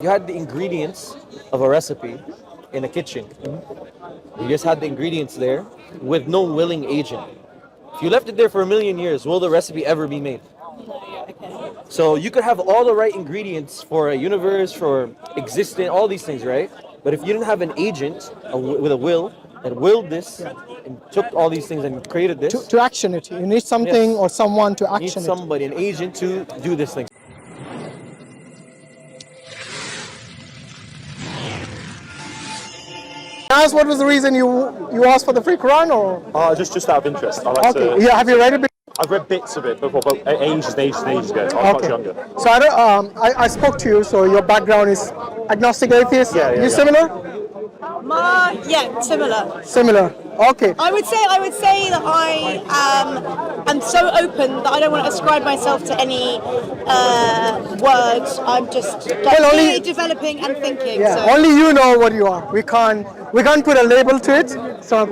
You had the ingredients of a recipe in a kitchen. You just had the ingredients there with no willing agent. If you left it there for 1,000,000 years, will the recipe ever be made? So you could have all the right ingredients for a universe, for existing, all these things, right? But if you didn't have an agent with a will that willed this and took all these things and created this, To action it. You need something or someone to you need action it. somebody, an agent to do this thing. Ask what was the reason you asked for the free Quran, or? Just out of interest. I like Okay. to. Yeah. Have you read it? I've read bits of it before, but ages and ages and ages ago. I was much younger. So I spoke to you. So your background is agnostic, atheist. Yeah, You yeah. similar? Yeah, similar. Similar. Okay. I would say that I'm so open that I don't want to ascribe myself to any words. I'm just only- developing and thinking. Yeah. So. Only you know what you are. We can't put a label to it. So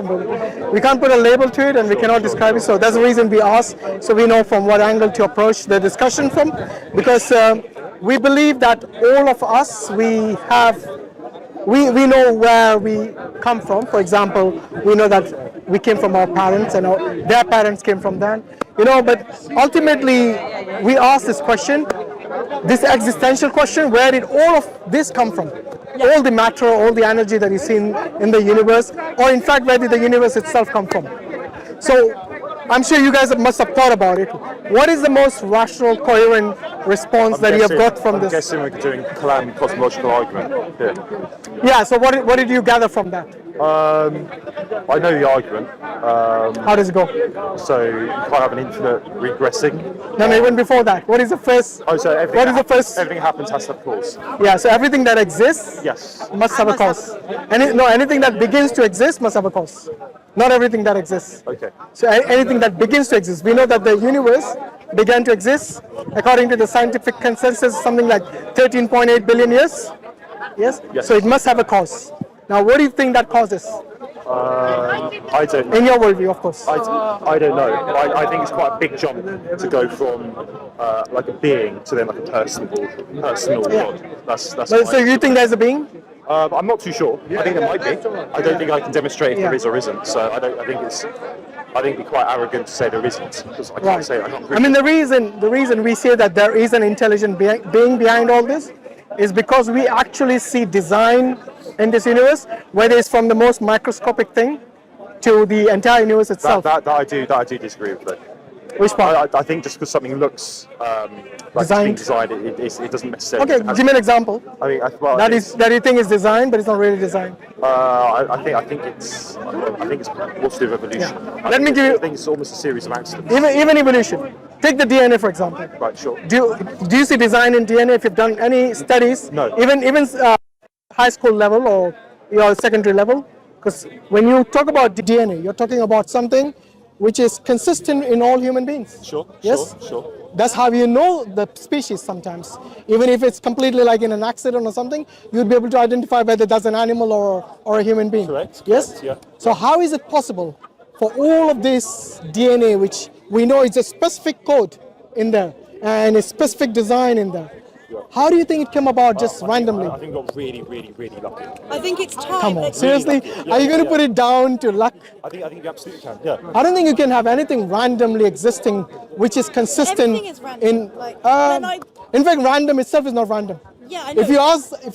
we can't put a label to it, and we cannot describe it. So that's the reason we ask, so we know from what angle to approach the discussion from, because we believe that all of us we know where we come from. For example, we know that we came from our parents, and their parents came from them. But ultimately, we ask this question, this existential question: where did all of this come from? All the matter, all the energy that you see in the universe, or in fact, where did the universe itself come from? So, I'm sure you guys must have thought about it. What is the most rational, coherent response that you have got from this? I'm guessing we're doing Kalam cosmological argument here. Yeah. So what did you gather from that? I know the argument. How does it go? So you can't have an infinite regressing. No, even before that, what is the first? Oh, so everything, What is the first? everything happens has to have cause. Yeah. So everything that exists Yes. must have a cause. Anything that begins to exist must have a cause. Not everything that exists. Okay. So anything that begins to exist, we know that the universe began to exist according to the scientific consensus, something like 13.8 billion years. Yes? Yes. So it must have a cause. Now, what do you think that cause is? I don't. In your worldview, of course. I don't know. I think it's quite a big jump to go from like a being to then like a personal God. That's. So you think there's a being? I'm not too sure. I think there might be. I don't think I can demonstrate if there is or isn't. So I think it'd be quite arrogant to say there isn't, because I can't say I can't. I mean, the reason we say that there is an intelligent being behind all this is because we actually see design in this universe, whether it's from the most microscopic thing to the entire universe itself. That I do disagree with though. Which part? I think just because something looks like it's being designed, it doesn't necessarily. Okay, give me an example. I mean, That you think is designed, but it's not really designed. I think it's more to do with evolution. I think it's almost a series of accidents. Even evolution. Take the DNA, for example. Right, sure. Do you see design in DNA? If you've done any studies, No. even high school level or your secondary level, because when you talk about DNA, you're talking about something which is consistent in all human beings. Sure. Yes. Sure. That's how you know the species sometimes. Even if it's completely like in an accident or something, you'd be able to identify whether that's an animal or a human being. Correct. Yes? Yeah. So how is it possible for all of this DNA, which we know is a specific code in there and a specific design in there? How do you think it came about just randomly? I think we got really lucky. I think it's time. Come on, that- seriously? Are you going to put it down to luck? I think you absolutely can. Yeah. I don't think you can have anything randomly existing which is consistent. Everything is random, in. like, when I- In fact, random itself is not random. Yeah, I know. If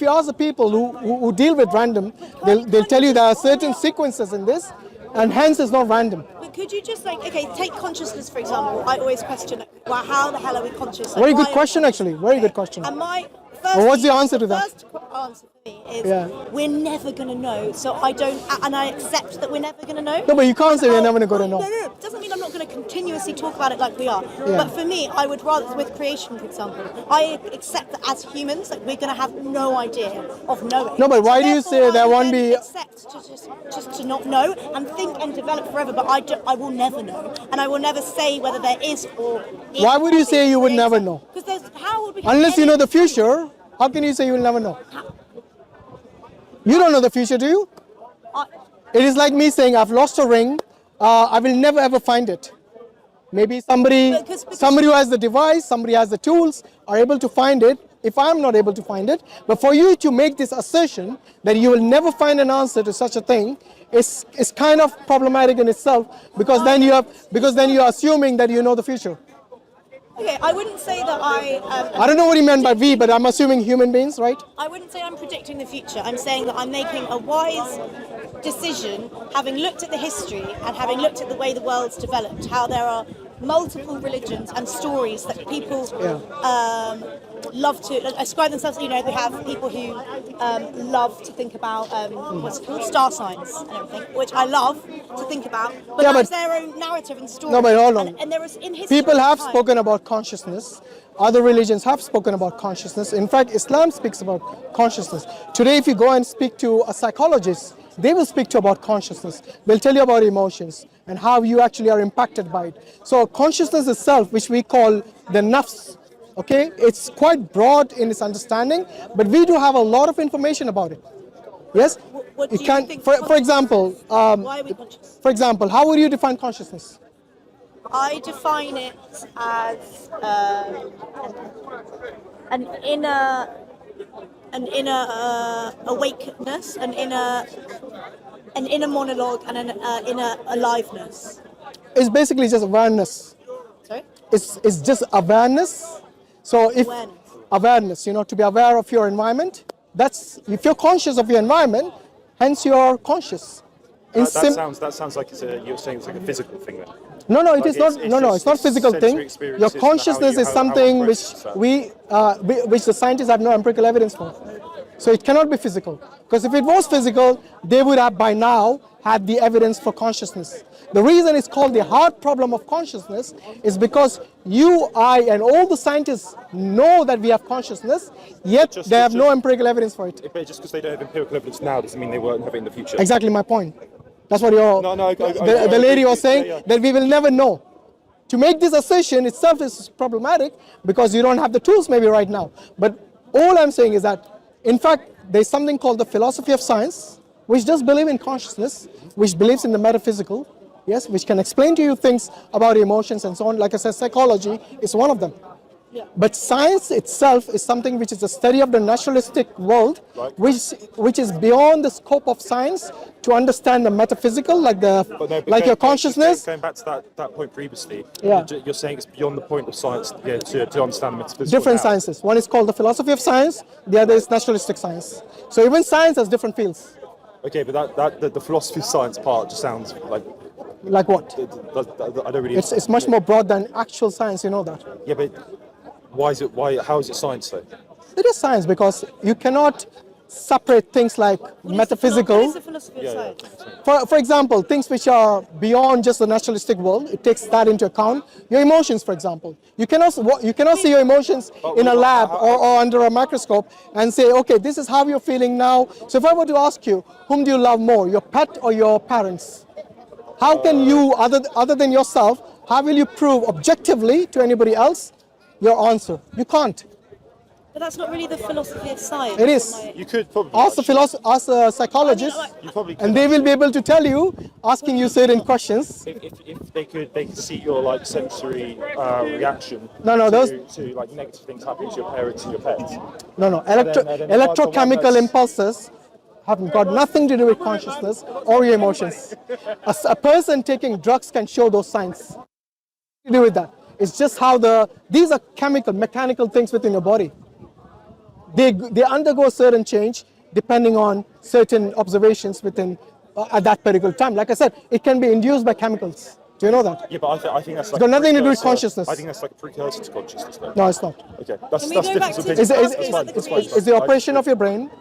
you ask the people who deal with random, they'll tell you there are certain sequences in this, and hence it's not random. But could you just take consciousness for example? I always question, well, how the hell are we conscious? Very good question, actually. Very good question. And my first, Well, what's the answer to that? First answer for me is we're never going to know. So I accept that we're never going to know. No, but you can't say we're never going to know. No. It doesn't mean I'm not going to continuously talk about it like we are. Yeah. But for me, I would rather, with creation, for example, I accept that as humans, we're going to have no idea of knowing. No, but why do you Therefore, say there I won't then be- accept to just to not know and think and develop forever? But I will never know, and I will never say whether there is or. Why would you say you would never know? Because how would we? have Unless you any- know the future, how can you say you will never know? You don't know the future, do you? It is like me saying I've lost a ring, I will never ever find it. Maybe somebody Because- who has the device, somebody has the tools, are able to find it, if I'm not able to find it. But for you to make this assertion that you will never find an answer to such a thing is kind of problematic in itself, because then you're assuming that you know the future. Okay, I wouldn't say that I don't know what you meant by we, but I'm assuming human beings, right? I wouldn't say I'm predicting the future. I'm saying that I'm making a wise decision, having looked at the history and having looked at the way the world's developed, how there are multiple religions and stories that people love to ascribe themselves. You know, we have people who love to think about what's it called, star signs and everything, which I love to think about. But that's their own narrative and story. No, but hold on. And there is in history. People have spoken about consciousness. Other religions have spoken about consciousness. In fact, Islam speaks about consciousness. Today, if you go and speak to a psychologist, they will speak to you about consciousness. They'll tell you about emotions and how you actually are impacted by it. So consciousness itself, which we call the nafs, okay, it's quite broad in its understanding, but we do have a lot of information about it. Yes? What do you think? For example, why are we conscious? for example, how would you define consciousness? I define it as an inner awakeness, an inner monologue, and an inner aliveness. It's basically just awareness. Sorry? It's just awareness. So if awareness, you know, to be aware of your environment, that's, if you're conscious of your environment, hence you're conscious. That sounds like you're saying it's like a physical thing then. No, it is not. It's not physical thing. Your consciousness is something which which the scientists have no empirical evidence for. So it cannot be physical. Because if it was physical, they would have by now had the evidence for consciousness. The reason it's called the hard problem of consciousness is because you, I, and all the scientists know that we have consciousness, yet they have no empirical evidence for it. But just because they don't have empirical evidence now doesn't mean they won't have it in the future. Exactly my point. That's what the lady was saying, that we will never know. To make this assertion itself is problematic because you don't have the tools maybe right now. But all I'm saying is that, in fact, there's something called the philosophy of science, which does believe in consciousness, which believes in the metaphysical, yes, which can explain to you things about emotions and so on. Like I said, psychology is one of them. Yeah. But science itself is something which is a study of the naturalistic world, which is beyond the scope of science to understand the metaphysical, like your consciousness. Going back to that point previously, Yeah. you're saying it's beyond the point of science to understand the metaphysical. Different sciences. One is called the philosophy of science, the other is naturalistic science. So even science has different fields. Okay, but the philosophy of science part just sounds like... Like what? I don't really... It's much more broad than actual science, you know that. Yeah, but how is it science though? It is science because you cannot separate things like metaphysical. What is the philosophy of science? For example, things which are beyond just the naturalistic world, it takes that into account. Your emotions, for example. You cannot see your emotions in a lab or under a microscope and say, okay, this is how you're feeling now. So if I were to ask you, whom do you love more, your pet or your parents? How can you, other than yourself, how will you prove objectively to anybody else your answer? You can't. But that's not really the philosophy of science. It is. You could probably... Ask a psychologist, and they will be able to tell you, asking you certain questions. If they could see your like sensory reaction to like negative things happening to your parents and your pets. No. Electrochemical impulses have got nothing to do with consciousness or your emotions. A person taking drugs can show those signs. To do with that. It's just how these are mechanical things within your body. They undergo certain change depending on certain observations within at that particular time. Like I said, it can be induced by chemicals. Do you know that? Yeah, but I think that's like... It's got nothing to do with consciousness. I think that's like a precursor to consciousness though. No, it's not. Okay, that's Can we go different. back to It's the operation of your brain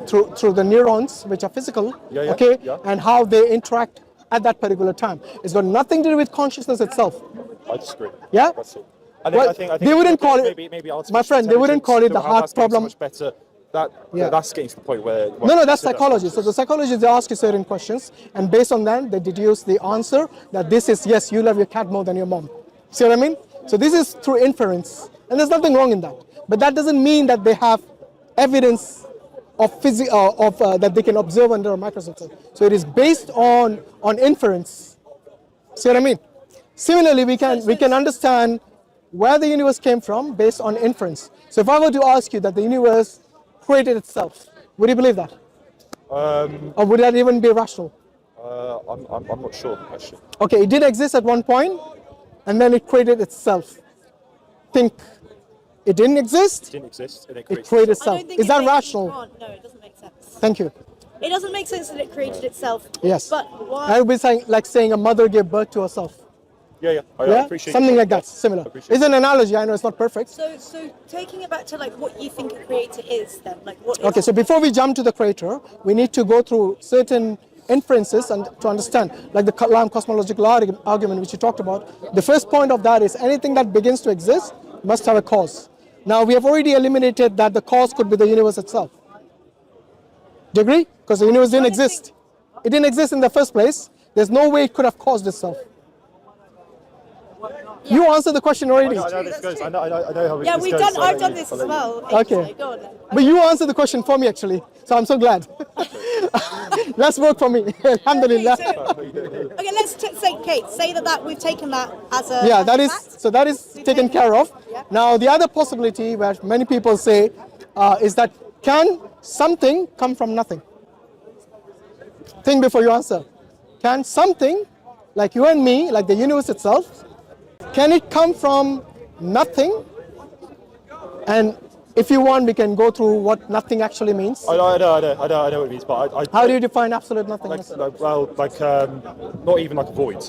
through the neurons, which are physical, and how they interact at that particular time. It's got nothing to do with consciousness itself. I disagree. Yeah? That's all. Well, I think they wouldn't call it, maybe my friend, they wouldn't call it the heart problem. So much better. That's getting to the point where... No, that's psychology. So the psychologists, they ask you certain questions, and based on that, they deduce the answer that this is, yes, you love your cat more than your mom. See what I mean? So this is through inference, and there's nothing wrong in that. But that doesn't mean that they have evidence of that they can observe under a microscope. So it is based on inference. See what I mean? Similarly, we can understand where the universe came from based on inference. So if I were to ask you that the universe created itself, would you believe that? Or would that even be rational? I'm not sure, actually. Okay, it did exist at one point, and then it created itself. Think it didn't exist, It didn't exist, and it created created I itself. don't think Is it that makes- rational? No, it doesn't make sense. Thank you. It doesn't make sense that it created itself. Yes. But why? That would be saying a mother gave birth to herself. Yeah, I Yeah, appreciate something it. like that, similar. I appreciate It's an analogy. I know it's not perfect. So taking it back to like what you think a creator is, then like what? Is Okay, so before we jump to the creator, we need to go through certain inferences and to understand, like the Kalam cosmological argument which you talked about. The first point of that is anything that begins to exist must have a cause. Now we have already eliminated that the cause could be the universe itself. Do you agree? Because the universe didn't exist. It didn't exist in the first place. There's no way it could have caused itself. You answered the question already. I know this goes. I know how Yeah, this we've goes, done. so I've I'll done let this you- as I'll let you- well. Okay. Go on then. But you answered the question for me actually, so I'm so glad. Let's work for me. Alhamdulillah. Okay, let's say Kate. Say that we've taken that as a Yeah, as that a is fact. so. That is taken care of. Yeah. Now the other possibility, where many people say, is that can something come from nothing? Think before you answer. Can something, like you and me, like the universe itself, can it come from nothing? And if you want, we can go through what nothing actually means. I know what it means, but I How do you define absolute nothingness? not even like a void.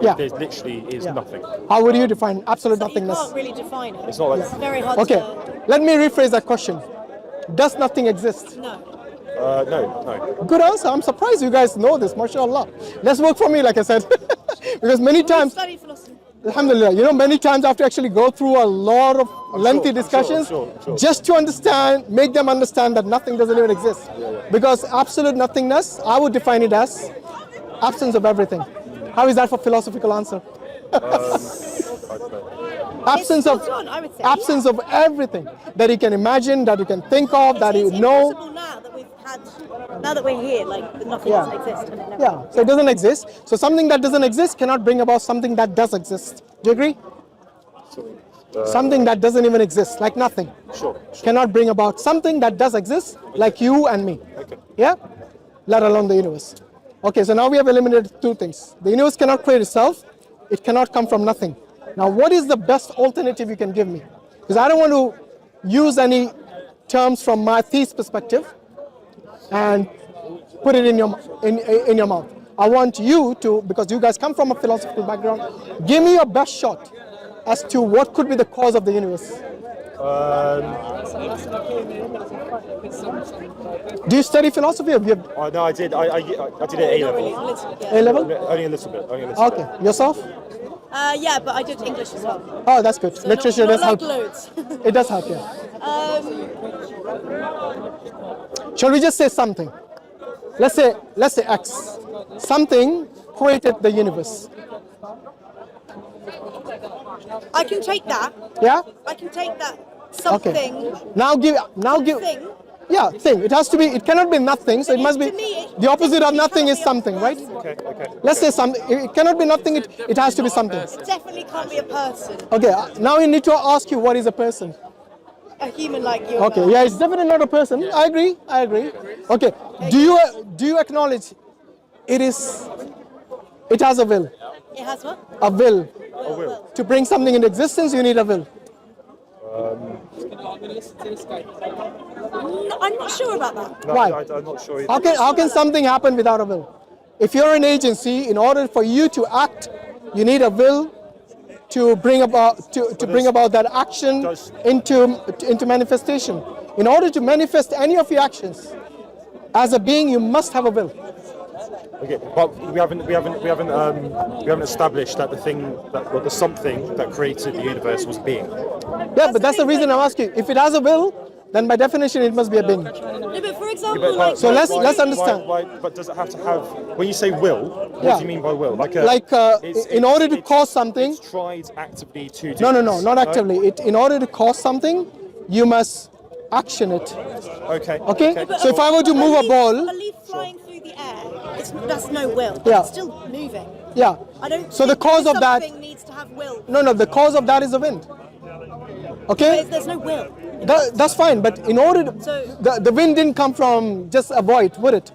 Yeah. There literally is Yeah. nothing. How would you define absolute So you nothingness? can't really define it. It's not like It's very hard Okay, to. let me rephrase that question. Does nothing exist? No. no. Good answer. I'm surprised you guys know this, mashallah. Let's work for me, like I said. Because many We times, study philosophy. alhamdulillah, many times I have to actually go through a lot of lengthy I'm sure, discussions sure. just to understand, make them understand that nothing doesn't even exist. Because absolute nothingness, I would define it as absence of everything. How is that for philosophical answer? Absence of spot on, I would say, absence of everything that you can imagine, that you can think of, that you It's know. impossible now that we're here, like that nothing Yeah. doesn't exist. And it never Yeah, so it doesn't exist. So something that doesn't exist cannot bring about something that does exist. Do you agree? Something that doesn't even exist, like nothing, Sure. cannot bring about something that does exist, like you and me. Okay. Yeah? Let alone the universe. Okay, so now we have eliminated two things. The universe cannot create itself. It cannot come from nothing. Now, what is the best alternative you can give me? Because I don't want to use any terms from my theist perspective and put it in your mouth. I want you to, because you guys come from a philosophical background, give me your best shot as to what could be the cause of the universe. Do you study philosophy? Or you have No, I did. I did it at A Not really, level. literally, yeah. A level? Only a little bit. Okay, yourself? Yeah, but I did English as well. Oh, that's good. So Literature not does help. like loads. It does help, yeah. Shall we just say something? Let's say X. Something created the universe. I can take that. Yeah? I can take that. Something. Okay. Now give. Thing. Yeah, thing. It has to be. It cannot be nothing. So it must be. To me, The opposite of nothing is cannot be a something, right? Okay. Let's say something. It cannot be nothing. It has to be something. It definitely can't be a person. Okay. Now we need to ask you what is a person. A human like you. Okay. Yeah, it's definitely not a person. I agree. Okay. Do you acknowledge it has a will? It has what? A will. I will. To bring something into existence, you need a will. No, I'm not sure about that. No, Why? I'm not sure either. How can something happen without a will? If you're an agency, in order for you to act, you need a will to bring about that action into manifestation. In order to manifest any of your actions, as a being, you must have a will. Okay, but we haven't established that the something that created the universe was being. Yeah, but that's the reason I'm asking. If it has a will, then by definition it must be a being. No, but for example, like. So let's understand. But does it have to have? When you say will, what Yeah. do you mean by will? In order to cause something. It's tried actively to. Do No, this, not actively. In order to cause something, you must action it. Okay. Okay? So if I were to move a ball, A leaf flying through the air, that's no will. Yeah. It's still moving. yeah. I don't. So the think cause of that. something needs to have will. No, the cause of that is the wind. Okay? There's no will. That's fine, but in order to, So- the wind didn't come from just a void, would it?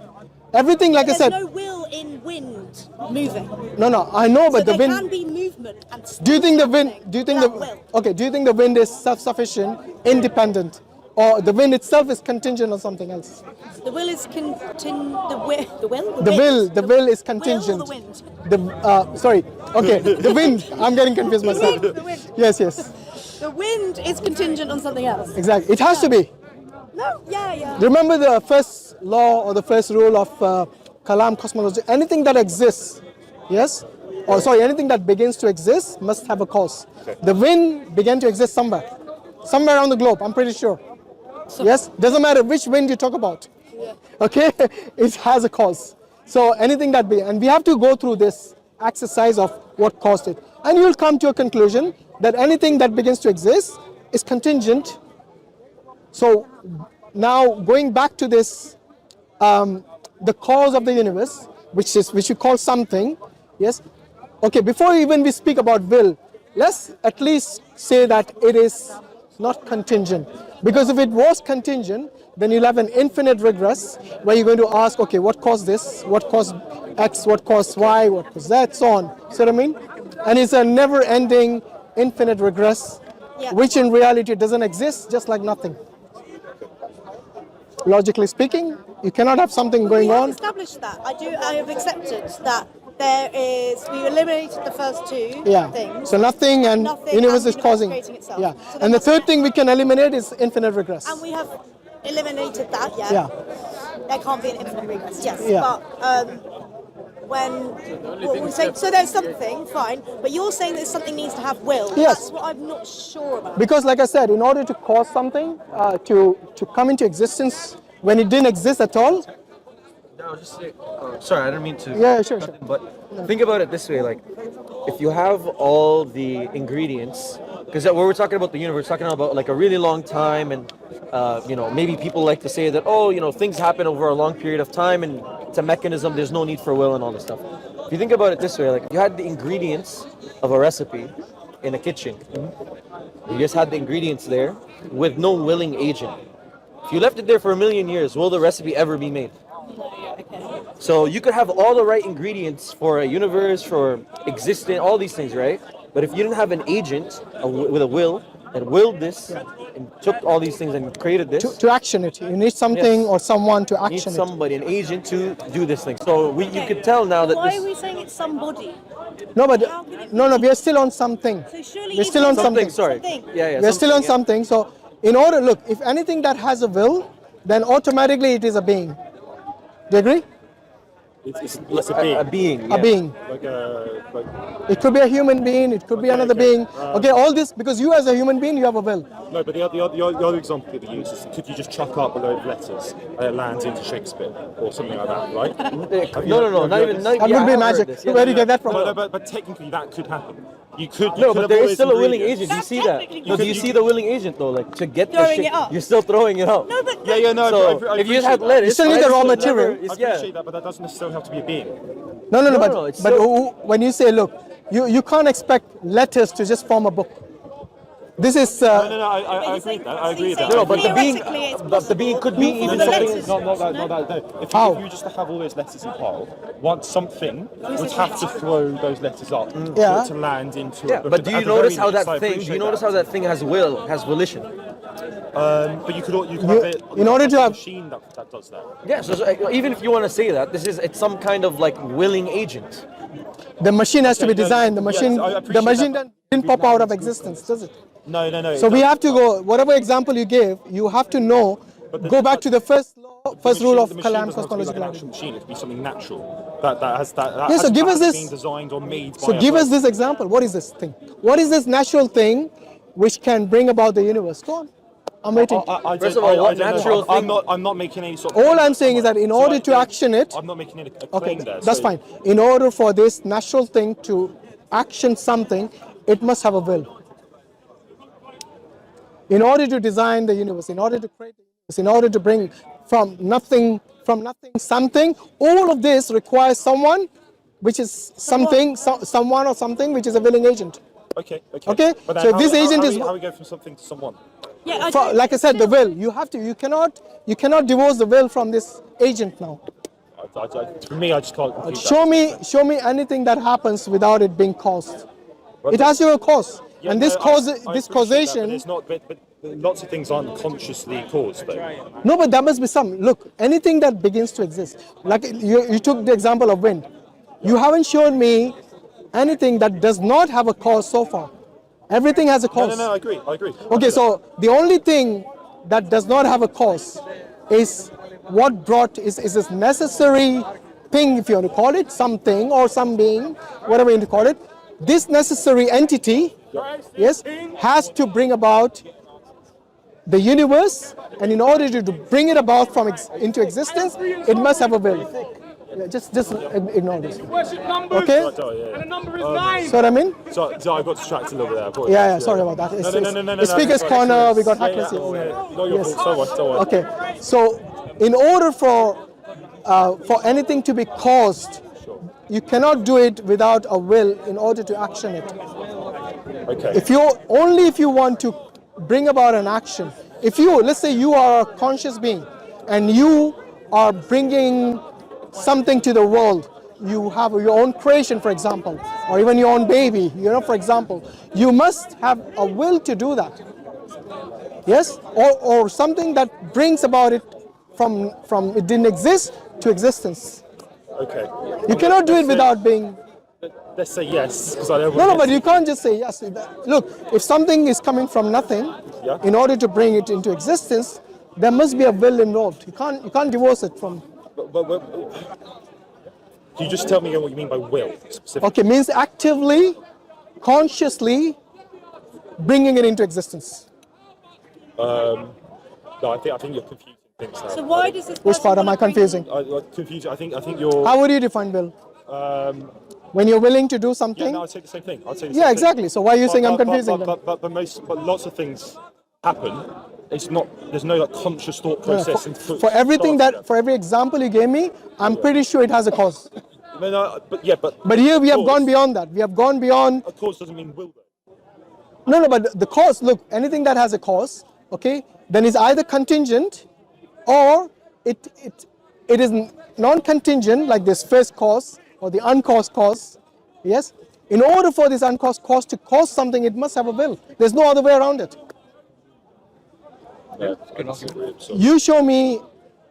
Everything, like I There's said, no will in wind moving. no, I know, So but the there wind. can be movement and Do you think the wind? something Do you think without will. okay? Do you think the wind is self-sufficient, independent, or the wind itself is contingent on something else? The will is the will. The will is contingent. Will or the wind? Sorry. Okay, the wind. I'm getting confused myself. The wind. Yes. The wind is contingent on something else. Exactly. It has to be. No. Yeah. Remember the first law or the first rule of Kalam cosmology. Anything that exists, yes, or sorry, anything that begins to exist must have a cause. The wind began to exist somewhere around the globe. I'm pretty sure. Yes, doesn't matter which wind you talk about. Okay, it has a cause. So anything that and we have to go through this exercise of what caused it, and you'll come to a conclusion that anything that begins to exist is contingent. So now going back to this, the cause of the universe, which we call something, yes. Okay, before even we speak about will, let's at least say that it is not contingent. Because if it was contingent, then you'll have an infinite regress where you're going to ask, okay, what caused this? What caused X? What caused Y? What caused that? So on. See what I mean? And it's a never-ending infinite regress, which in reality doesn't exist, just like nothing. Logically speaking, you cannot have something going We have on. established that. I have accepted that there is. We eliminated the first two things. So nothing and Nothing universe and is causing. creating itself. Yeah. So And the there third thing we can eliminate is infinite regress. And we have eliminated that. Yeah. There can't be an infinite regress. Yes. Yeah. But what we say, so there's something, fine. But you're saying that something needs to have will. Yes. That's what I'm not sure about. Because like I said, in order to cause something to come into existence when it didn't exist at all. No, just say, sorry, I didn't mean to. Yeah, sure. But think about it this way: like, if you have all the ingredients, because when we're talking about the universe, we're talking about like a really long time, and maybe people like to say that, things happen over a long period of time, and it's a mechanism. There's no need for will and all this stuff. If you think about it this way, like, if you had the ingredients of a recipe in a kitchen, you just had the ingredients there with no willing agent. If you left it there for a million years, will the recipe ever be made? So you could have all the right ingredients for a universe, for existing, all these things, right? But if you didn't have an agent with a will that willed this and took all these things and created this, To action it, you need something or someone to you need action it. somebody, an agent to do this thing. So you could tell now that Why this are we saying it's somebody? No, but How could it no, we are still on something. So surely We're still on something. sorry, Something. yeah, We're still on something, something. So in order, look, if anything that has a will, then automatically it is a being. Do you agree? It's a being. a being, A yeah. being. Like It could be a human being, it could be another being. Okay, all this, because you as a human being, you have a will. no, but the other example that we use is, could you just chuck up a load of letters and it lands into Shakespeare or something like that, right? No, not even. That yeah, would I be have magic. heard this, yeah, Where do you get that from? No, but technically that could happen. You could. No, could but have there all is these still a willing ingredients. agent. Do you That's see that? technically No, do you possible. see the willing agent though? Like to get the Throwing shit, it up. you're still throwing it out. No, but No. So I if you just had appreciate that. lettuce, You still need the raw spiders will material. never- I yeah. appreciate that, but that doesn't necessarily have to be a being. No, No, it's but still- when you say, look, you can't expect letters to just form a book. This is No, I agree with that. I agree with that. No, but the being, Theoretically, it's but the being could be possible even for the something. letters. Not that. No. If How? you were just to have all those letters in a pile, once something would have to throw those letters up Yeah. to land into. Yeah, a book but do you at the very notice how least. that I thing? Do appreciate you notice how that thing has will, has volition? But you could have it. in order to a have- machine that does that. Yeah. So even if you want to say that, it's some kind of like willing agent. the machine has to be Okay, no, designed. The yes, machine, I the appreciate machine that. didn't pop out of existence, does it? No. So we have to go. Whatever example you gave, you have to know. Go back to the first law, first rule of the machine Kalam doesn't have to be like cosmological. an actual machine. It could be something natural that has that. Yeah, so hasn't- give us hasn't this- been designed or made. So by a give us person. this example. What is this thing? What is this natural thing which can bring about the universe? Go on. I'm waiting. I First don't- of all, I what don't know. natural thing- I'm not making any sort of. All I'm saying is that in order to action it, I'm not making any okay, claim there. that's so- fine. In order for this natural thing to action something, it must have a will. In order to design the universe, in order to create the universe, in order to bring from nothing something, all of this requires someone, which is something, someone or something which is a willing agent. Okay. Okay? But then So if this agent is how we go from something to someone? Yeah, like I said, the will. You cannot divorce the will from this agent now. For me, I just can't compute Show me anything that happens without it being caused. It has to have a cause. Yeah, And this no, cause, I this appreciate that, causation. but it's not. But lots of things aren't consciously caused, though. No, but there must be some. Look, anything that begins to exist. Like you took the example of wind. You haven't shown me anything that does not have a cause so far. Everything has a cause. No, I agree. Okay, so the only thing that does not have a cause is what brought is this necessary thing, if you want to call it, something or some being, whatever you want to call it. This necessary entity, yes, has to bring about the universe, and in order to bring it about from into existence, it must have a will. Yeah, just ignore this. Okay? So what I mean? So I got distracted a little bit there. Yeah, sorry about that. No. The speaker's corner, we got hackers here. Not your fault. Don't worry. Okay, so in order for anything to be caused, you cannot do it without a will in order to action it. Okay. If you want to bring about an action, let's say you are a conscious being and you are bringing something to the world, you have your own creation, for example, or even your own baby, for example, you must have a will to do that. Yes, or something that brings about it from it didn't exist to existence. Okay. You cannot do it without being. Let's say yes, because I don't. No, but you can't just say yes. Look, if something is coming from nothing, Yeah. in order to bring it into existence, there must be a will involved. You can't divorce it from. But can you just tell me what you mean by will specifically? Okay, means actively, consciously bringing it into existence. No, I think you're confusing things now. So why does this? Which part am I confusing? Confusing. I think you're. How would you define will? When you're willing to do something? Yeah, no, I'd say the same thing. Yeah, exactly. So why are you saying I'm confusing them? But lots of things happen. It's not. There's no conscious thought process. For every example you gave me, I'm pretty sure it has a cause. But here we have gone beyond that. We have gone beyond. A cause doesn't mean will, though. No, but the cause. Look, anything that has a cause, okay, then is either contingent, or it is non-contingent, like this first cause or the uncaused cause. Yes. In order for this uncaused cause to cause something, it must have a will. There's no other way around it. Yeah, You show me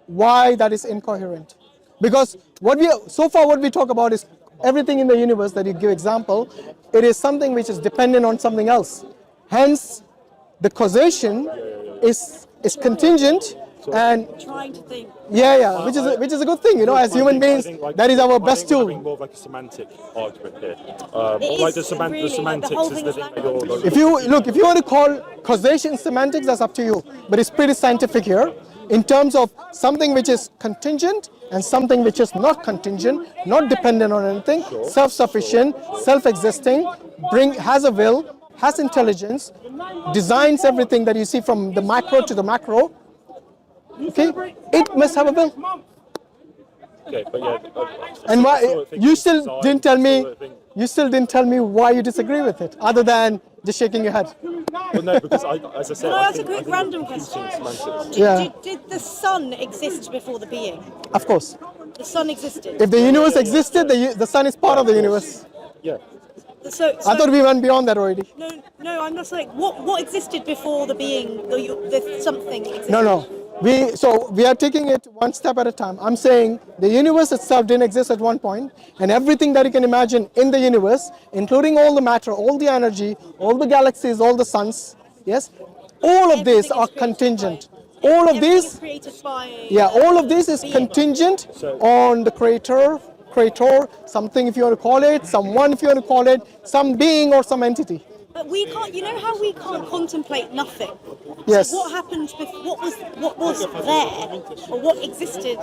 why that is incoherent. Because what we talk about is everything in the universe that you give example, it is something which is dependent on something else. Hence, the causation is contingent and Trying to think. which is a good thing, as human beings, that is our best tool. I think more of like a semantic argument here. It Like is the really, semantics the whole is thing the is thing that language. you're. If you want to call causation semantics, that's up to you. But it's pretty scientific here in terms of something which is contingent and something which is not contingent, not dependent on anything, self-sufficient, self-existing, has a will, has intelligence, designs everything that you see from the micro to the macro. Okay, it must have a will. Okay, but yeah. And why you still didn't tell me? You still didn't tell me why you disagree with it, other than just shaking your head. Well, no, because as I said, Can I ask a think quick you're random confusing question? semantics. Yeah. Did the sun exist before the being? Of course. The sun existed. If the universe existed, the sun is part of the universe. Yeah. So I thought we went beyond that already. No, I'm just like, what existed before the being, the something existed? No. We are taking it one step at a time. I'm saying the universe itself didn't exist at one point, and everything that you can imagine in the universe, including all the matter, all the energy, all the galaxies, all the suns, yes, all of these are contingent. All of these, all of this is contingent on the creator, something if you want to call it, someone if you want to call it, some being or some entity. But we can't. You know how we can't contemplate nothing. Yes. So what happened? What was there, or what existed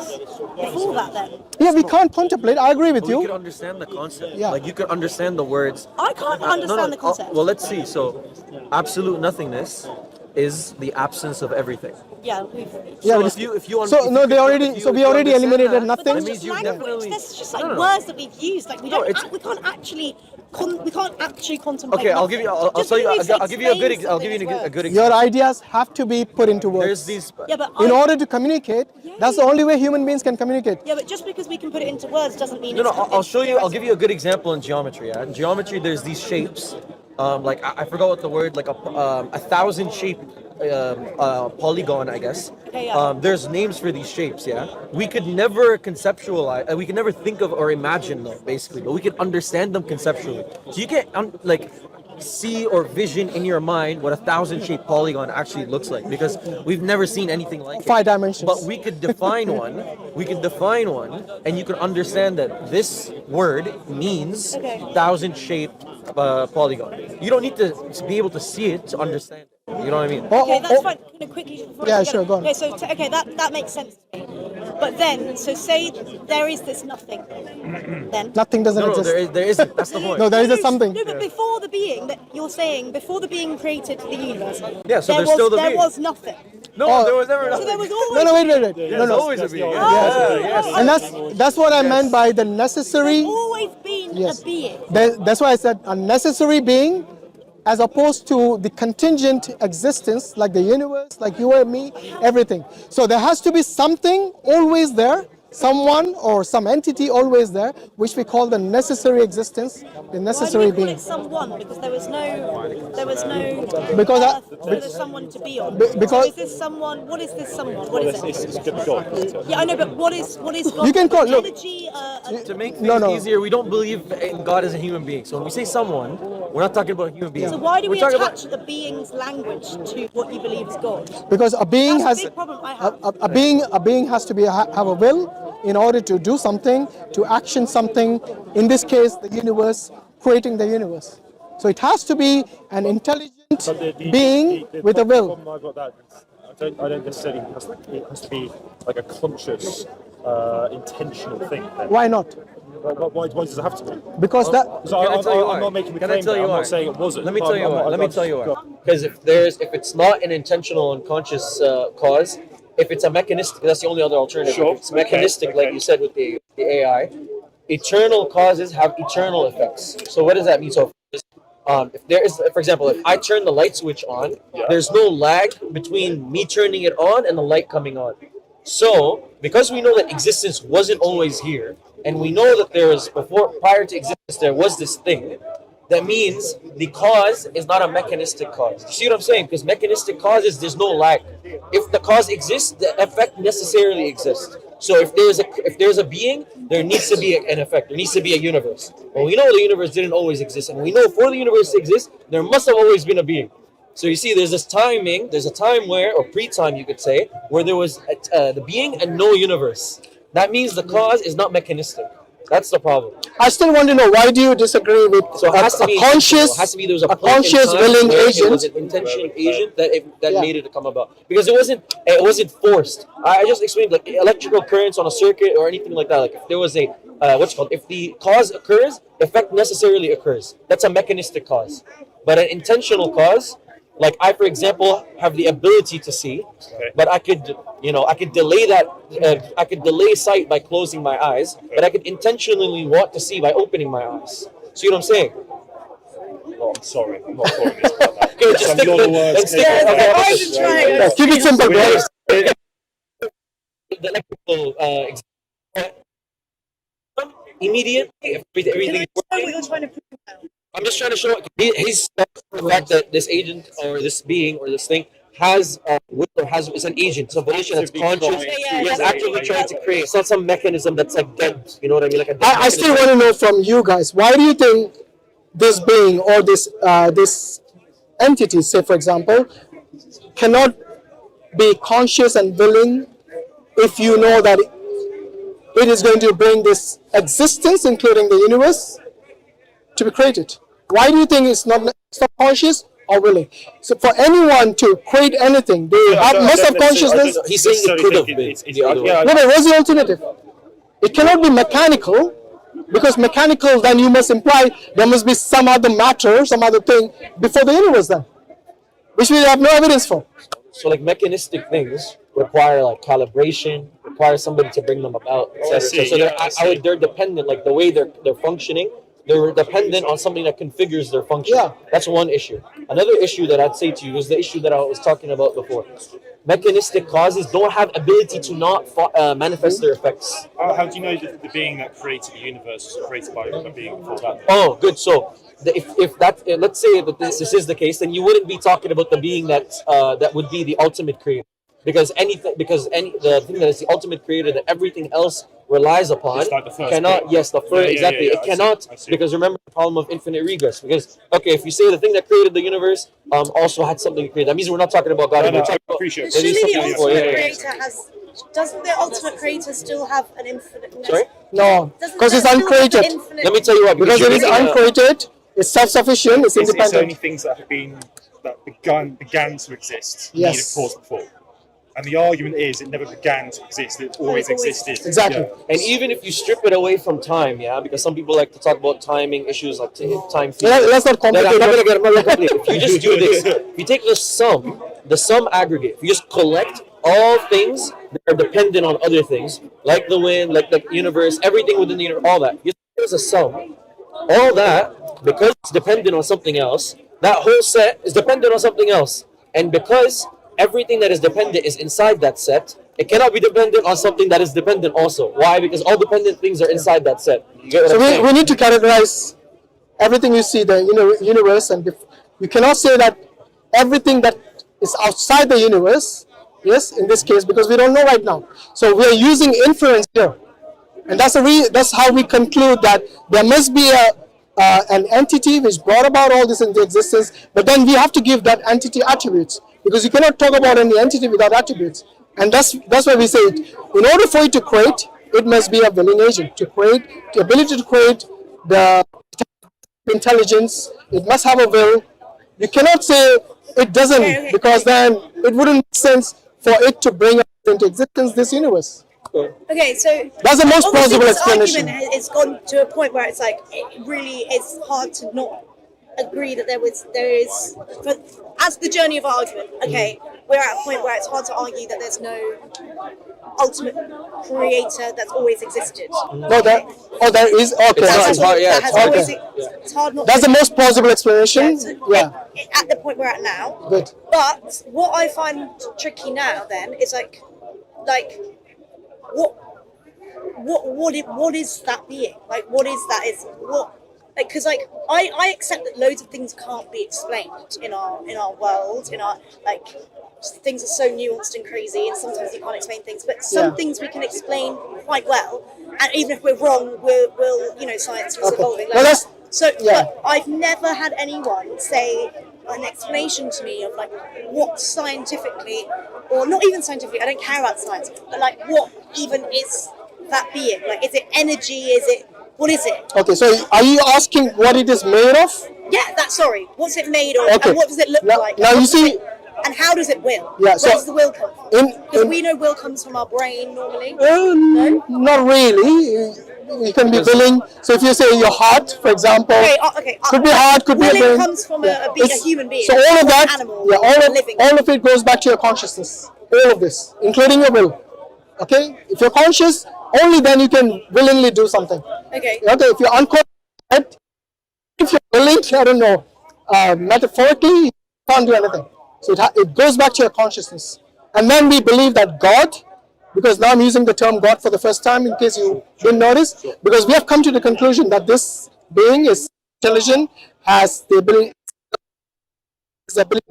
before that? Then. Yeah, we can't contemplate. I agree with You you. could understand the concept. Yeah. Like you could understand the words. I can't understand the concept. Well, let's see. So, absolute nothingness is the absence of everything. Yeah, we've. Yeah, So but if you so no, they already. if you- So we if you already understand eliminated that, nothing. that That's means just you language. definitely. That's just like No, no, no. words that we've used. Like we No, don't. it's- We can't actually. We can't actually contemplate. Okay, I'll give you. nothing. I'll Just tell you. because I'll give you a good. explain I'll give you something a good as Your example. ideas have to be put into words. There's these. Yeah, but In order to communicate, that's the only way human beings can communicate. Yeah, but just because we can put it into words doesn't mean. No, no. it's I'll show you. I'll theoretical. give you a good example in geometry. Yeah, in geometry, there's these shapes. Like I forgot what the word. Like a thousand shape polygon, I guess. Okay, yeah. There's names for these shapes. Yeah, we could never conceptualize. We could never think of or imagine them, basically, but we can understand them conceptually. So you can like see or vision in your mind what a thousand shape polygon actually looks like, because we've never seen anything like it. 5 dimensions. But we could define one. We could define one, and you can understand that this word means Okay. thousand shaped polygon. You don't need to be able to see it to understand it. You know what I mean? Oh, Okay, oh, that's oh. fine. Can I quickly just before I Yeah, forget- sure, go on. Okay, so okay, that makes sense to me. But then, so say there is this nothing. Then Nothing doesn't No, no, exist. there isn't. That's the point. No, there is a something. No, but before the being that you're saying, before the being created the universe, Yeah, so there there's was, still the there being. was nothing. No, Oh. there was never So nothing. there was always. No, no, wait. No, There's no. always a being. Oh, Yes. And that's what I meant by the necessary. There's always been Yes. a being. That's why I said a necessary being, as opposed to the contingent existence, like the universe, like you and me, everything. So there has to be something always there, someone or some entity always there, which we call the necessary existence, the necessary Why do we call being. it someone? Because there was no Because I- earth for the someone to be on. because- So is this someone? What is this someone? What is it? It's God. Yeah, I know, but what is God? You can call- look. energy. To make things No, no. easier, we don't believe in God as a human being. So when we say someone, we're not talking about a human being. So why do We're we talking attach the being's language to what you believe is God? Because a being That's has a big problem I have. a being has to be have a will in order to do something, to action something. In this case, the universe, creating the universe. So it has to be an intelligent being with a will. problem I've got that, I don't necessarily it has to be like a conscious, intentional thing. Then. Why not? Why does it have to be? Because that. So Can I tell you why? I'm not making the Can I claim tell that. you I'm why? not saying it wasn't. Let me tell you why. Let me tell you why. Because if it's not an intentional and conscious cause, if it's a mechanistic, that's the only other alternative. Sure. If it's mechanistic, Okay. like you said with the AI, eternal causes have eternal effects. So what does that mean? So if there is, for example, if I turn the light switch on, there's no lag between me turning it on and the light coming on. So, because we know that existence wasn't always here, and we know that prior to existence, there was this thing, that means the cause is not a mechanistic cause. You see what I'm saying? Because mechanistic causes, there's no lag. If the cause exists, the effect necessarily exists. So if there's a being, there needs to be an effect. There needs to be a universe. Well, we know the universe didn't always exist, and we know for the universe to exist, there must have always been a being. So you see, there's a time where, or pre-time you could say, where there was the being and no universe. That means the cause is not mechanistic. That's the problem. I still want to know, why do you disagree with So it has to be conscious, It has to be there was a a point in conscious time willing where It was agent? an intentional agent that Yeah. made it come about, because it wasn't forced. I just explained, like electrical currents on a circuit or anything like that. Like if there was a if the cause occurs, effect necessarily occurs. That's a mechanistic cause. But an intentional cause, like I, for example, have the ability to see, but I could delay that. I could delay sight by closing my eyes, but I could intentionally want to see by opening my eyes. See what I'm saying? Oh, I'm sorry. I'm not following this about that. Okay, just Some stick of the with- words and stick make with- it okay, sound just like try it. this, Keep it simple, guys. The electrical immediately, if everything is working. I'm just trying to show his the fact that this agent or this being or this thing has will or is an agent. It's a volition that's conscious. It's actively trying to create. It's not some mechanism that's like dead. You know what I mean? Like a dead I still mechanism. want to know from you guys, why do you think this being or this entity, say for example, cannot be conscious and willing if you know that it is going to bring this existence, including the universe, to be created? Why do you think it's not conscious or willing? So for anyone to create anything, they must have consciousness. He's saying it could have been the other way. No, but what's the alternative? It cannot be mechanical, because mechanical, then you must imply there must be some other matter, some other thing before the universe then. which we have no evidence for. So like mechanistic things require like calibration, require somebody to bring them about, etc. see, So yeah, I see. they're dependent, like the way they're functioning, they're dependent on something that configures their function. Yeah. That's one issue. Another issue that I'd say to you is the issue that I was talking about before. Mechanistic causes don't have ability to not manifest their effects. How do you know that the being that created the universe was created by a being before that? Oh, good. So, if that, let's say that this is the case, then you wouldn't be talking about the being that would be the ultimate creator, because the thing that is the ultimate creator that everything else relies upon It's like the first cannot. bit. Yes, the first exactly. yeah, It cannot I see. because remember the problem of infinite regress. Because if you say the thing that created the universe also had something to create, that means we're not talking about God. No, We're talking I about appreciate it. there Surely is the something before. ultimate Yeah. creator has. Doesn't the ultimate creator still have an infinite? Sorry? No, Doesn't because that it's still have an uncreated. infinite- Let me tell you what. Because you're it is making a- uncreated, it's self-sufficient, it's It's only independent. things that have been began to exist. Yes. Needed cause before. And the argument is it never began to exist, it always existed. Exactly. Yeah. And even if you strip it away from time, because some people like to talk about timing issues, like time. Let's not complicate it. I'm not gonna complicate it. If you just do this, if you take the sum aggregate, if you just collect all things that are dependent on other things, like the wind, like the universe, everything within the universe, all that, there's a sum. All that, because it's dependent on something else, that whole set is dependent on something else. And because everything that is dependent is inside that set, it cannot be dependent on something that is dependent also. Why? Because all dependent things are inside that set. You get what So I'm saying? we need to categorize everything you see, the universe, and we cannot say that everything that is outside the universe, yes, in this case, because we don't know right now. So we are using inference here. And that's how we conclude that there must be an entity which brought about all this into existence, but then we have to give that entity attributes, because you cannot talk about any entity without attributes. And that's why we say it. In order for it to create, it must be a willing agent. To create, the ability to create, the intelligence, it must have a will. You cannot say it doesn't, because then it wouldn't make sense for it to bring into existence this universe. Okay, so That's the most obviously plausible this explanation. argument has gone to a point where it's like it really is hard to not agree that there is. But as the journey of argument, okay, we're at a point where it's hard to argue that there's no ultimate creator that's always existed. No, there is. Okay, It's hard, yeah, That has it's hard. always, Okay. it's hard not. That's to, the most plausible explanation. Yeah, At the point we're at now. good. But what I find tricky now then is like what is that being? Like what is that? Is what like because like I accept that loads of things can't be explained in our world, in our like things are so nuanced and crazy, and sometimes you can't explain things. But some things we can explain quite well, and even if we're wrong, we'll science is evolving. No, that's- But I've never had anyone say an explanation to me of like what scientifically, or not even scientifically, I don't care about science, but like what even is that being? Like, is it energy? What is it? Okay, so are you asking what it is made of? Yeah, sorry. What's it made of? Okay. And what does it look Now- like? now And you what does see- it- and how does it will? Yeah, so Where does the will come from? Because in- we know will comes from our brain normally. Not really. You can be willing. So if you say your heart, for example, Okay. could be heart, could be a willing brain. comes from a It's- human being. So all of not that, an animal, yeah, a living. all of it goes back to your consciousness. All of this, including your will. Okay, if you're conscious, only then you can willingly do something. Okay. Okay, if you're unconscious, if you're willing, I don't know, metaphorically, you can't do anything. So it goes back to your consciousness. And then we believe that God, because now I'm using the term God for the first time in case you didn't notice, because we have come to the conclusion that this being is intelligent, has the ability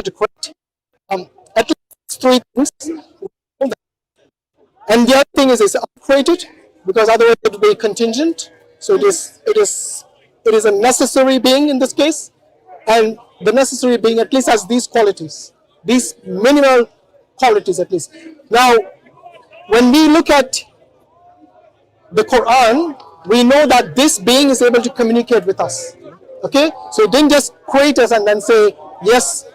to create at least three things. And the other thing is it's uncreated, because otherwise it would be contingent. So it is a necessary being in this case, and the necessary being at least has these qualities, these minimal qualities at least. Now, when we look at the Quran, we know that this being is able to communicate with us. Okay, so it didn't just create us and then say, yes,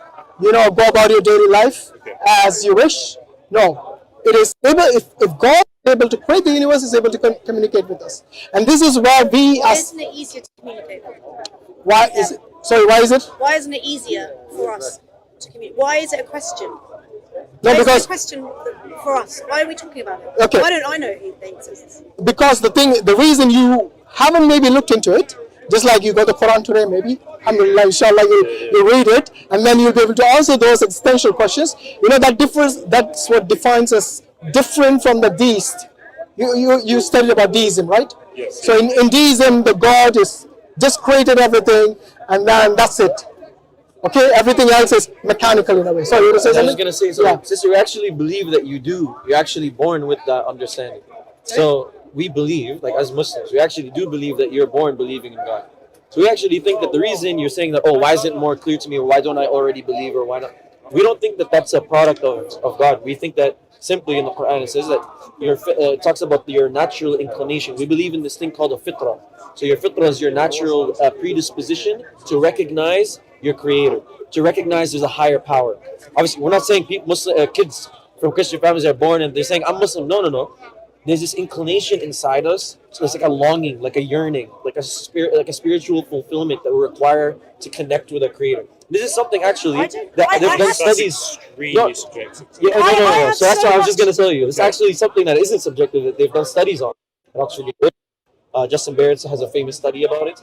go about your daily life as you wish. No, it is able. If God is able to create the universe, is able to communicate with us, and this is where we Why as isn't it easier to communicate? why is it? Sorry, why is it? Why isn't it easier for us? to communicate? Why is it a question? No, Why is it because a question for us? Why are we talking about it? Okay. Why don't I know he thinks this? because the reason you haven't maybe looked into it, just like you got the Quran today, maybe, alhamdulillah, inshallah, you read it, and then you'll be able to answer those existential questions. You know, that differs, that's what defines us different from the deist. You studied about deism, right? Yes. So in deism, the God is just created everything, and then that's it. Okay, everything else is mechanical in a way. So you were saying I was something? just gonna say, so Yeah. sister, we actually believe that you do. You're actually born with that understanding. So we believe, like as Muslims, we actually do believe that you're born believing in God. So we actually think that the reason you're saying that, oh, why isn't it more clear to me, or why don't I already believe, or why not? We don't think that that's a product of God. We think that simply in the Quran it says that it talks about your natural inclination. We believe in this thing called a fitra. So your fitra is your natural predisposition to recognize your creator, to recognize there's a higher power. Obviously, we're not saying people, Muslim, kids from Christian families are born and they're saying, I'm Muslim. No, no, no. There's this inclination inside us. So it's like a longing, like a yearning, like a spirit, like a spiritual fulfillment that we require to connect with our creator. This is something actually I don't- that I- they've I done have- studies. Extremely subjective. Yeah, no, no, I no, no. have So that's so what I was just much- going to tell you. It's actually something that isn't subjective that they've done studies on at Oxford University. Justin Barrett has a famous study about it.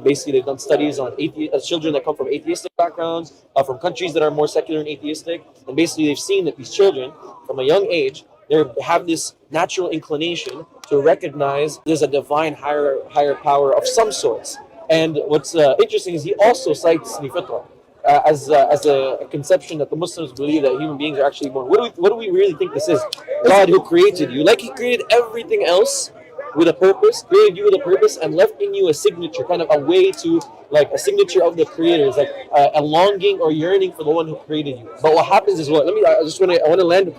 Basically, they've done studies on children that come from atheistic backgrounds, from countries that are more secular and atheistic. And basically, they've seen that these children, from a young age, they have this natural inclination to recognize there's a divine higher power of some sorts. And what's interesting is he also cites the fitra as a conception that the Muslims believe that human beings are actually born. What do we really think this is? God who created you, like He created everything else with a purpose, created you with a purpose, and left in you a signature, kind of a way to, like a signature of the creator, is like a longing or yearning for the one who created you. But what happens is what? I want to land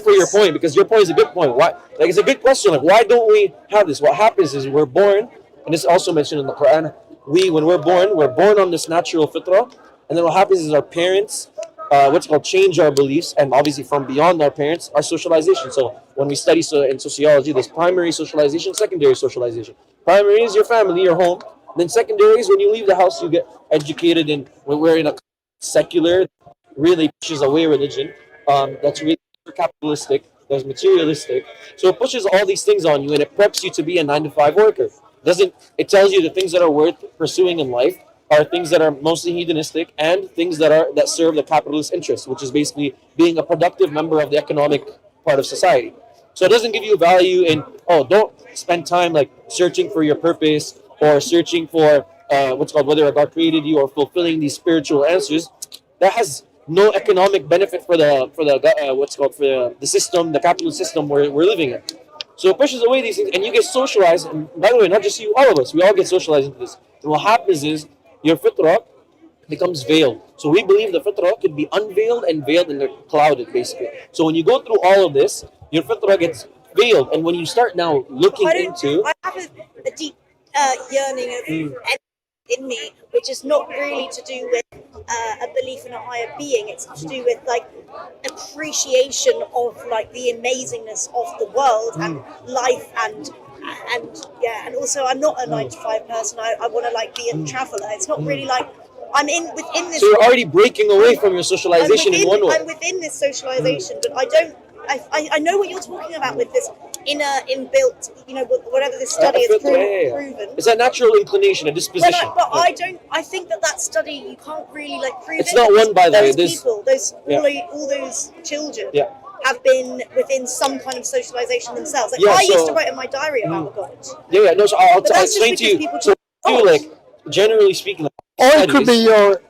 for your point, because your point is a good point. Why? Like, it's a good question. Like, why don't we have this? What happens is we're born, and this is also mentioned in the Quran. When we're born on this natural fitra, and then what happens is our parents, what's called, change our beliefs, and obviously from beyond our parents, our socialization. So when we study in sociology, there's primary socialization, secondary socialization. Primary is your family, your home. Then secondary is when you leave the house, you get educated in. When we're in a secular, really pushes away religion. That's really capitalistic. There's materialistic. So it pushes all these things on you, and it preps you to be a 9 to 5 worker. Doesn't it tells you the things that are worth pursuing in life are things that are mostly hedonistic and things that serve the capitalist interest, which is basically being a productive member of the economic part of society. So it doesn't give you value in, oh, don't spend time like searching for your purpose or searching for what's called whether God created you or fulfilling these spiritual answers. That has no economic benefit for the what's called for the system, the capitalist system we're living in. So it pushes away these things, and you get socialized. And by the way, not just you, all of us, we all get socialized into this. And what happens is your fitra becomes veiled. So we believe the fitra could be unveiled and veiled and they're clouded, basically. So when you go through all of this, your fitra gets veiled. And when you start now looking into... I have a deep yearning of in me, which is not really to do with a belief in a higher being. It's to do with like appreciation of like the amazingness of the world and life and also I'm not a 9 to 5 person. I want to like be a traveler. It's not really like I'm within this. So you're already breaking away from your socialization in one way. I'm within this socialization, but I know what you're talking about with this inner inbuilt, whatever this study has proven. It's a natural inclination, a disposition. But I think that study you can't really like prove. It's not one, by the way. Those people, all those children. Yeah. Have been within some kind of socialization themselves. Like I used to write in my diary about God. Yeah. No, so I'll that's explain just to you. because So, like, generally speaking, Or it could be your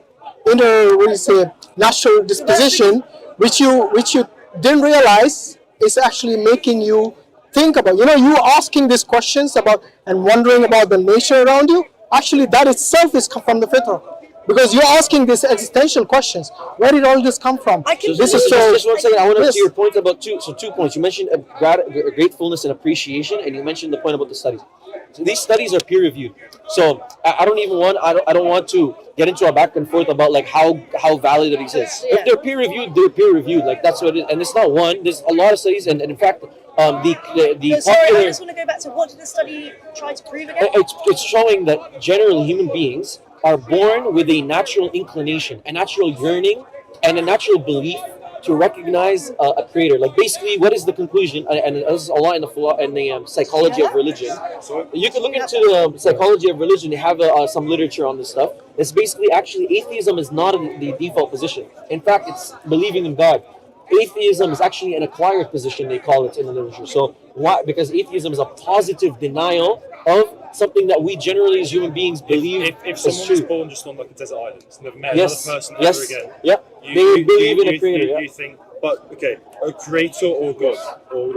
inner, natural disposition, which you didn't realize is actually making you think about. You asking these questions about and wondering about the nature around you. Actually, that itself is from the fitra, because you're asking these existential questions. Where did all this come from? This is just 1 second. I want to see your point about 2 points. You mentioned gratefulness and appreciation, and you mentioned the point about the studies. So these studies are peer reviewed. So I don't want to get into a back and forth about like how valid it is. If they're peer reviewed, they're peer reviewed. Like that's what it is. And it's not one. There's a lot of studies, and in fact, the sorry, popular. I just want to go back to what did the study try to prove again? It's showing that generally human beings are born with a natural inclination, a natural yearning and a natural belief to recognize a creator. Like basically, what is the conclusion? And this is a lot in the psychology of religion. You can look into the psychology of religion. They have some literature on this stuff. It's basically actually atheism is not the default position. In fact, it's believing in God. Atheism is actually an acquired position, they call it in the literature. So why? Because atheism is a positive denial of something that we generally as human beings believe If is someone true. was born just on like a desert island, never met Yes, another person yes, ever again. yeah. They believe in a creator. You think, but okay, a creator or God? Or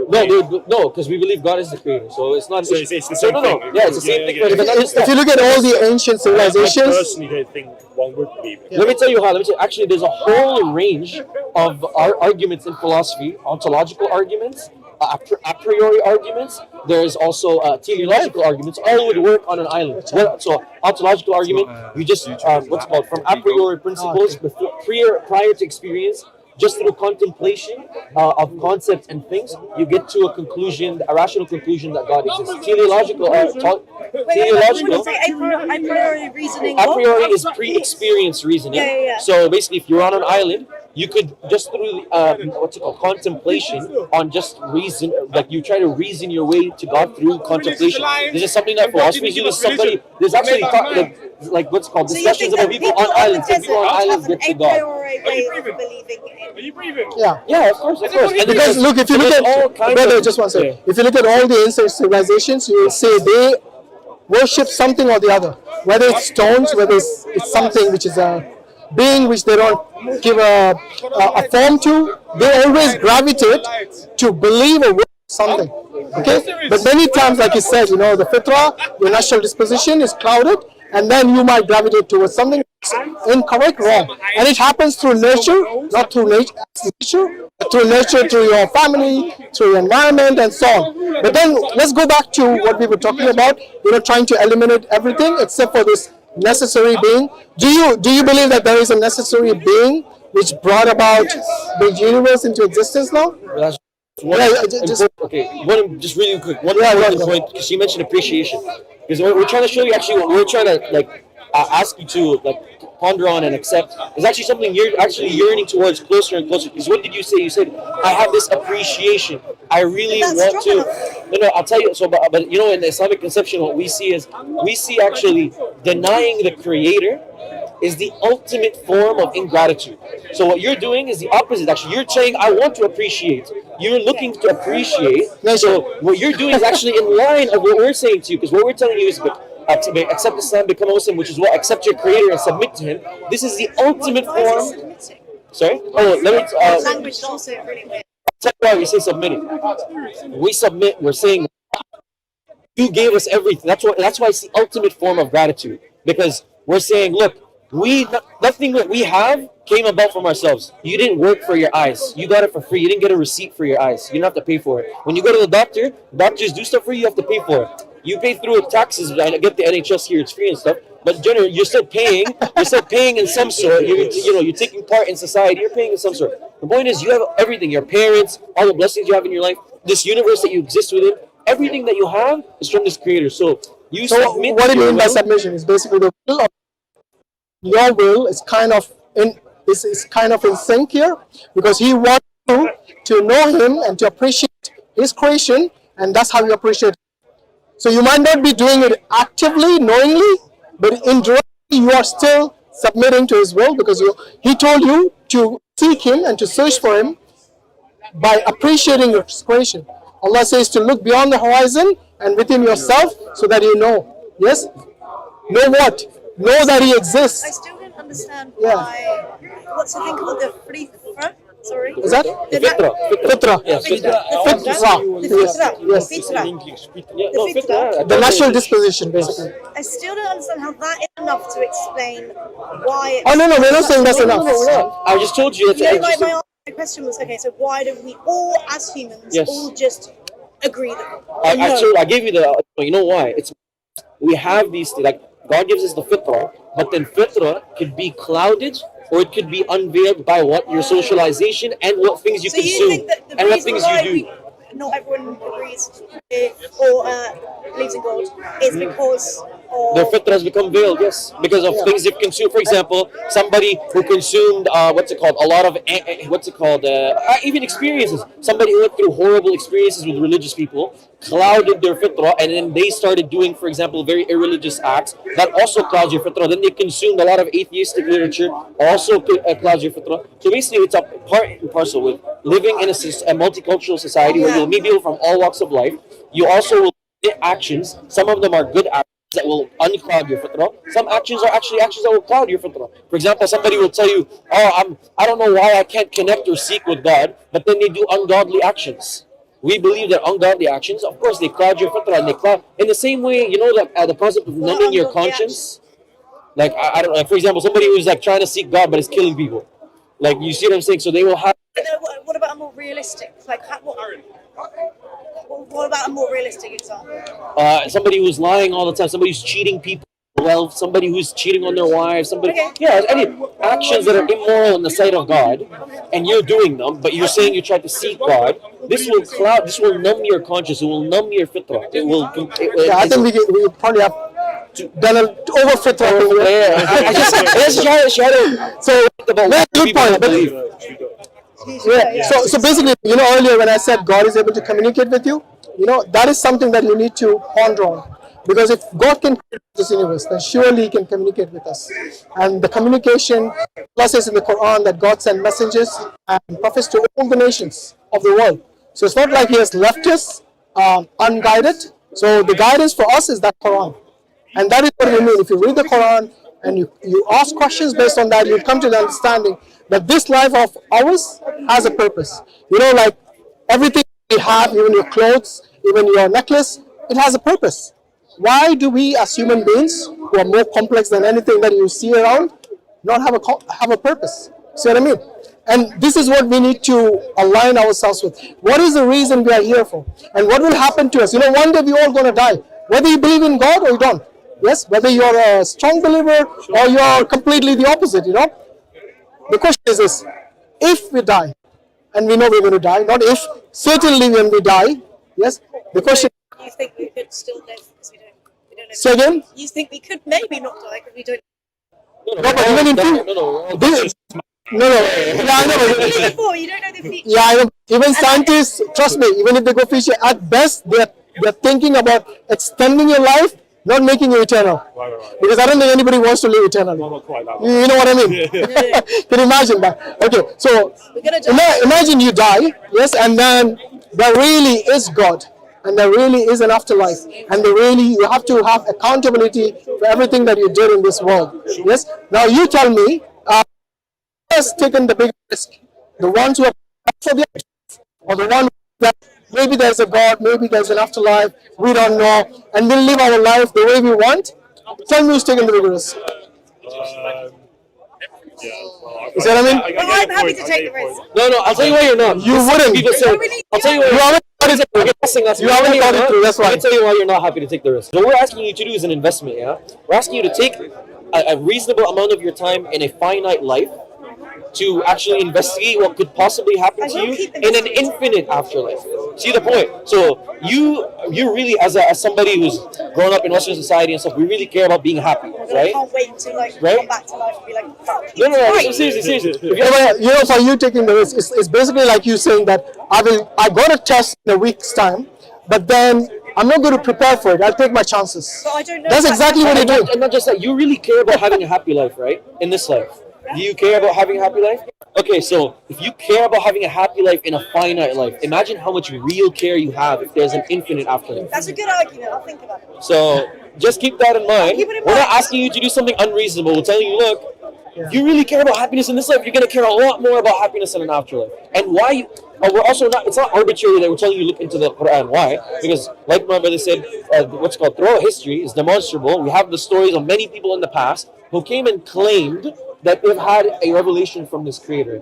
No, because we believe God is the creator. So it's not. So it's the same thing. Yeah, it's the same thing. But not just If you that. look at all the ancient I civilizations, personally don't think one would believe it. Let me tell you how. Actually, there's a whole range of arguments in philosophy, ontological arguments, a priori arguments. There's also teleological arguments. All would work on an island. So ontological argument, you just what's it called from a priori principles before prior to experience. Just through contemplation of concepts and things, you get to a conclusion, a rational conclusion that God exists. Teleological, teleological. A priori reasoning. A priori is pre-experience reasoning. Yeah. So basically, if you're on an island, you could just through what's it called, contemplation on just reason, like you try to reason your way to God through contemplation. This is something that philosophers do. There's actually like what's it called, So you discussions think that about people on islands. And people on islands get to a God. priori way of believing in? Are you breathing? yeah. Yeah, of course. And Because look, if you look at brother, just one second. If you look at all the ancient civilizations, you will say they worship something or the other. Whether it's stones, whether it's something which is a being which they don't give a form to, they always gravitate to believe or worship something. Okay, but many times, like you said, the fitra, your natural disposition is clouded, and then you might gravitate towards something incorrect, wrong, and it happens through nurture, not through nature, but through nurture, through your family, through your environment, and so on. But then let's go back to what we were talking about. Trying to eliminate everything except for this necessary being. Do you believe that there is a necessary being which brought about the universe into existence now? Just really quick. One point, because you mentioned appreciation. Because we're trying to show you actually what we're trying to ask you to ponder on and accept is actually something you're actually yearning towards closer and closer. Because what did you say? You said, I have this appreciation. I really want to. No, I'll tell you. So, but in the Islamic conception, what we see is actually denying the creator is the ultimate form of ingratitude. So what you're doing is the opposite. Actually, you're saying, I want to appreciate. You're looking to appreciate. So what you're doing is actually in line of what we're saying to you. Because what we're telling you is accept Islam, become a Muslim, which is what accept your creator and submit to him. This is the ultimate form. Sorry? Oh, let me. Language is also really weird. Tell you why we say submitting. We submit. We're saying you gave us everything. That's why it's the ultimate form of gratitude. Because we're saying, look, nothing that we have came about from ourselves. You didn't work for your eyes. You got it for free. You didn't get a receipt for your eyes. You don't have to pay for it. When you go to the doctor, doctors do stuff for you. You have to pay for it. You pay through taxes. I get the NHS here; it's free and stuff. But generally, you're still paying. You're still paying in some sort. You're taking part in society. You're paying in some sort. The point is, you have everything. Your parents, all the blessings you have in your life, this universe that you exist within. Everything that you have is from this creator. So you submit. What do you mean by submission? Is basically the will of your will is kind of in sync here, because he wants you to know him and to appreciate his creation, and that's how you appreciate it. So you might not be doing it actively, knowingly, but indirectly you are still submitting to his will, because he told you to seek him and to search for him by appreciating your creation. Allah says to look beyond the horizon and within yourself so that you know. Yes? Know what? Know that he exists. I still don't understand why. What's the thing called the fitra? Sorry. Is that? The fitra. Fitra. Yes. Yes. The natural disposition, basically. I still don't understand how that is enough to explain why. Oh no, we're not saying that's enough. I just told you. My question was, okay, so why don't we all, as humans, all just agree that? I gave you you know why? We have these, God gives us the fitra, but then fitra could be clouded or it could be unveiled by what your socialization and what things you consume and what things you do. Not everyone agrees with or believes in God is because Their fitra has become veiled, yes, because of things they've consumed. For example, somebody who consumed what's it called? A lot of what's it called? Even experiences. Somebody who went through horrible experiences with religious people clouded their fitra, and then they started doing, for example, very irreligious acts that also clouds your fitra. Then they consumed a lot of atheistic literature, also clouds your fitra. So basically, it's a part and parcel with living in a multicultural society where you'll meet people from all walks of life. You also will get actions. Some of them are good actions that will uncloud your fitra. Some actions are actually actions that will cloud your fitra. For example, somebody will tell you, "Oh, I don't know why I can't connect or seek with God," but then they do ungodly actions. We believe that ungodly actions, of course, they cloud your fitra, and they cloud in the same way. You know the concept of numbing your conscience. Like I don't know. Like, for example, somebody who's like trying to seek God but is killing people. Like, you see what I'm saying? So they will have. But then what about a more realistic? Like, what about a more realistic example? Somebody who's lying all the time, somebody who's cheating people, well, somebody who's cheating on their wives, somebody, any actions that are immoral in the sight of God, and you're doing them, but you're saying you try to seek God. This will numb your conscience. It will numb your fitra. It will. I think we probably have done an over fitra. I just try to. So very good point. So basically, earlier when I said God is able to communicate with you, that is something that you need to ponder on. Because if God can create this universe, then surely He can communicate with us. And the communication, Allah says in the Quran that God sent messengers and prophets to all the nations of the world. So it's not like He has left us unguided. So the guidance for us is that Quran. And that is what we mean. If you read the Quran and you ask questions based on that, you come to the understanding that this life of ours has a purpose. Like everything we have, even your clothes, even your necklace, it has a purpose. Why do we as human beings, who are more complex than anything that you see around, not have a purpose? See what I mean? And this is what we need to align ourselves with. What is the reason we are here for? And what will happen to us? One day we're all going to die. Whether you believe in God or you don't. Yes, whether you're a strong believer or you're completely the opposite, The question is this: if we die, and we know we're going to die, not if, certainly when we die, yes, the question. You think we could still live because we don't know? Say again? You think we could maybe not die because we don't? No, but even in No, yeah, I know. Before, you don't know the future. Yeah, I know. Even scientists, trust me, even if they go future, at best they're thinking about extending your life, not making you eternal. Right. Because I don't think anybody wants to live eternally. Well, not quite that way. You know what I mean? Can you imagine that? Okay, so imagine you die, yes, and then there really is God, and there really is an afterlife, and you have to have accountability for everything that you did in this world. Yes. Now you tell me, who has taken the big risk? The ones who have for the or the one that maybe there's a God, maybe there's an afterlife, we don't know, and we'll live our life the way we want? Tell me who's taking the big risk. You see what I mean? I'm happy to take the risk. No, I'll tell you why you're not. You wouldn't. I'll tell you why. You haven't thought it through. That's why. I'll tell you why you're not happy to take the risk. So what we're asking you to do is an investment, yeah? We're asking you to take a reasonable amount of your time in a finite life to actually investigate what could possibly happen to you in an infinite afterlife. See the point? So you really, as somebody who's grown up in Western society and stuff, we really care about being happy, right? I can't wait to come back to life and be like, fuck. No, seriously. For you taking the risk, it's basically like you saying that I got a test in a week's time, but then I'm not going to prepare for it. I'll take my chances. But I don't know. That's exactly what you're doing. And not just that, you really care about having a happy life, right? In this life. Do you care about having a happy life? Okay, so if you care about having a happy life in a finite life, imagine how much real care you have if there's an infinite afterlife. That's a good argument. I'll think about it. So just keep that in mind. We're not asking you to do something unreasonable. We're telling you, look, if you really care about happiness in this life, you're going to care a lot more about happiness in an afterlife. And why? We're also not. It's not arbitrary that we're telling you look into the Quran. Why? Because, like my brother said, what's called throughout history is demonstrable. We have the stories of many people in the past who came and claimed that they've had a revelation from this creator.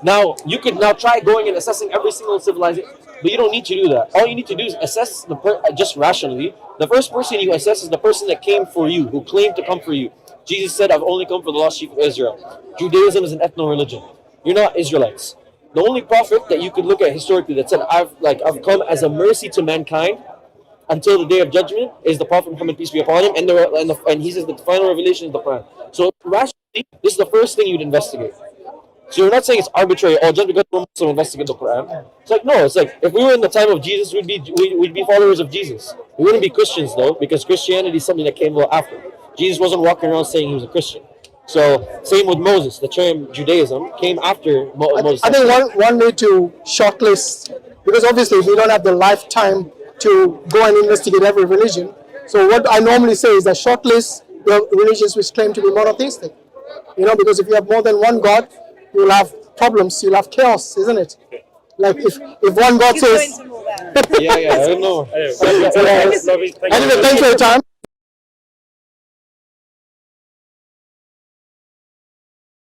Now, you could now try going and assessing every single civilization, but you don't need to do that. All you need to do is assess just rationally. The first person you assess is the person that came for you, who claimed to come for you. Jesus said, I've only come for the lost sheep of Israel. Judaism is an ethno-religion. You're not Israelites. The only prophet that you could look at historically that said, I've come as a mercy to mankind, until the day of judgment is the Prophet Muhammad, peace be upon him, and he says that the final revelation is the Quran. So rationally, this is the first thing you'd investigate. So you're not saying it's arbitrary, just because we're Muslim, investigate the Quran. It's like, no, it's like, if we were in the time of Jesus, we'd be followers of Jesus. We wouldn't be Christians, though, because Christianity is something that came well after. Jesus wasn't walking around saying he was a Christian. So, same with Moses. The term Judaism came after Moses. I think one way to shortlist, because obviously we don't have the lifetime to go and investigate every religion. So what I normally say is that shortlist the religions which claim to be monotheistic. Because if you have more than one God, you'll have problems, you'll have chaos, isn't it? Like if one God says... yeah, I don't know. Anyway, thanks for your time.